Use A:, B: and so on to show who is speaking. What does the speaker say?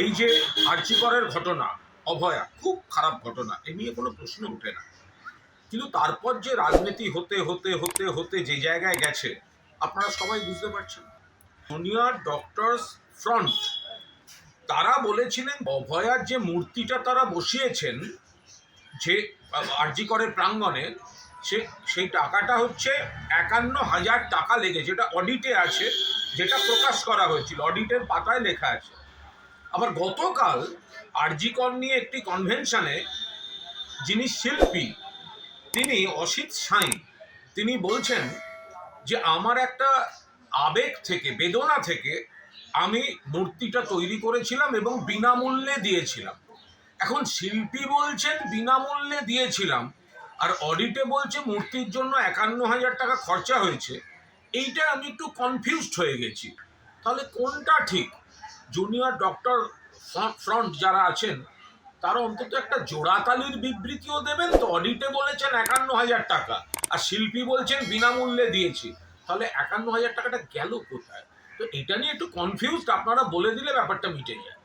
A: এই যে আর্চিকরের ঘটনা, অভয়া খুব খারাপ ঘটনা, এ নিয়ে কোনো প্রশ্ন ওঠে না। কিন্তু তারপর যে রাজনীতি হতে হতে হতে হতে যে জায়গায় গেছে আপনারা সবাই বুঝতে পারছেন। জুনিয়র ডক্টরস ফ্রন্ট তারা বলেছিলেন অভয়ার যে মূর্তিটা তারা বসিয়েছেন যে আরজিকরের প্রাঙ্গণে, সেই টাকাটা হচ্ছে ৫১,০০০ টাকা লেগেছে, যেটা অডিটে আছে, যেটা প্রকাশ করা হয়েছিল, অডিটের পাতায় লেখা আছে। আবার গতকাল আরজিকর নিয়ে একটি কনভেনশনে যিনি শিল্পী, তিনি অসিত সাঁই, তিনি বলছেন যে আমার একটা আবেগ থেকে, বেদনা থেকে আমি মূর্তিটা তৈরি করেছিলাম এবং বিনামূল্যে দিয়েছিলাম। এখন শিল্পী বলছেন বিনামূল্যে দিয়েছিলাম, আর অডিটে বলছে মূর্তির জন্য ৫১,০০০ টাকা খরচা হয়েছে। এইটা আমি একটু কনফিউজড হয়ে গেছি। তাহলে কোনটা ঠিক? জুনিয়র ডক্টর ফ্রন্ট যারা আছেন তারা অন্তত একটা জোড়াতালির বিবৃতিও দেবেন তো। অডিটে বলেছেন ৫১,০০০ টাকা, আর শিল্পী বলছেন বিনামূল্যে দিয়েছি, তাহলে ৫১,০০০ টাকাটা গেল কোথায়? তো এটা নিয়ে একটু কনফিউজড, আপনারা বলে দিলে ব্যাপারটা মিটে যায়।